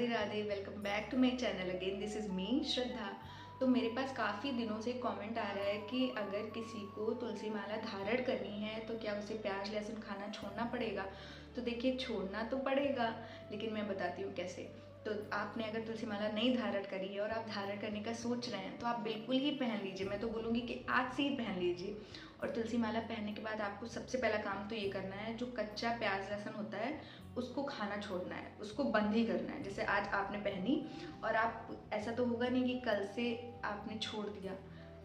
Radhe Radhe. Welcome back to my channel again. This is me Shraddha. तो मेरे पास काफ़ी दिनों से कमेंट आ रहा है कि अगर किसी को तुलसी माला धारण करनी है तो क्या उसे प्याज लहसुन खाना छोड़ना पड़ेगा। तो देखिए, छोड़ना तो पड़ेगा, लेकिन मैं बताती हूँ कैसे। तो आपने अगर तुलसी माला नहीं धारण करी है और आप धारण करने का सोच रहे हैं तो आप बिल्कुल ही पहन लीजिए। मैं तो बोलूँगी कि आज से ही पहन लीजिए। और तुलसी माला पहनने के बाद आपको सबसे पहला काम तो ये करना है, जो कच्चा प्याज लहसुन होता है उसको खाना छोड़ना है, उसको बंद ही करना है। जैसे आज आपने पहनी और आप, ऐसा तो होगा नहीं कि कल से आपने छोड़ दिया,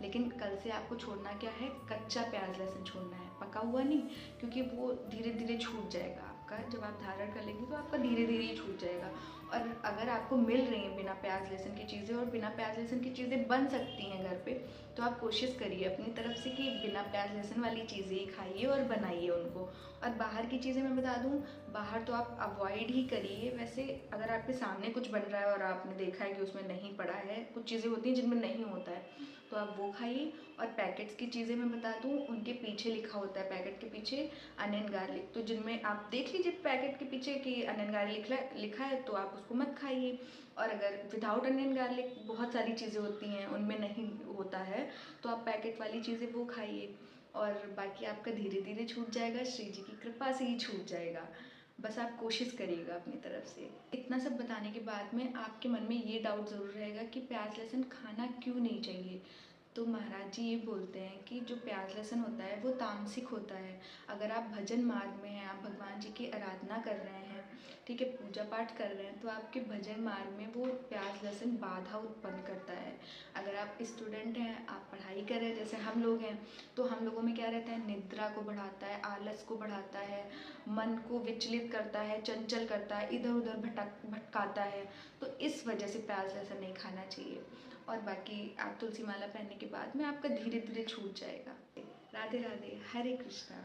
लेकिन कल से आपको छोड़ना क्या है, कच्चा प्याज लहसुन छोड़ना है, पका हुआ नहीं, क्योंकि वो धीरे धीरे छूट जाएगा आपका। जब आप धारण कर लेंगे तो आपका धीरे धीरे ही छूट जाएगा। और अगर आपको मिल रही हैं बिना प्याज लहसुन की चीज़ें, और बिना प्याज लहसुन की चीज़ें बन सकती हैं घर पे, तो आप कोशिश करिए अपनी तरफ से कि बिना प्याज लहसुन वाली चीज़ें ही खाइए और बनाइए उनको। और बाहर की चीज़ें मैं बता दूँ, बाहर तो आप अवॉइड ही करिए। वैसे अगर आपके सामने कुछ बन रहा है और आपने देखा है कि उसमें नहीं पड़ा है, कुछ चीज़ें होती हैं जिनमें नहीं होता है, तो आप वो खाइए। और पैकेट्स की चीज़ें मैं बता दूँ, उनके पीछे लिखा होता है, पैकेट के पीछे अनियन गार्लिक, तो जिनमें आप देख लीजिए पैकेट के पीछे कि अनियन गार्लिक लिखा है तो आप उसको मत खाइए। और अगर विदाउट अनियन गार्लिक बहुत सारी चीज़ें होती हैं उनमें नहीं होता है, तो आप पैकेट वाली चीज़ें वो खाइए। और बाकी आपका धीरे धीरे छूट जाएगा, श्री जी की कृपा से ही छूट जाएगा। बस आप कोशिश करिएगा अपनी तरफ से। इतना सब बताने के बाद में आपके मन में ये डाउट ज़रूर रहेगा कि प्याज लहसुन खाना क्यों नहीं चाहिए। तो महाराज जी ये बोलते हैं कि जो प्याज लहसुन होता है वो तामसिक होता है। अगर आप भजन मार्ग में हैं, आप भगवान जी की आराधना कर रहे हैं, ठीक है, पूजा पाठ कर रहे हैं, तो आपके भजन मार्ग में वो प्याज लहसुन बाधा उत्पन्न करता है। अगर आप स्टूडेंट हैं, आप पढ़ाई कर रहे हैं जैसे हम लोग हैं, तो हम लोगों में क्या रहता है, निद्रा को बढ़ाता है, आलस को बढ़ाता है, मन को विचलित करता है, चंचल करता है, इधर उधर भटकाता है। तो इस वजह से प्याज लहसुन नहीं खाना चाहिए। और बाकी आप तुलसी माला पहनने के बाद में आपका धीरे धीरे छूट जाएगा। राधे राधे, हरे कृष्णा।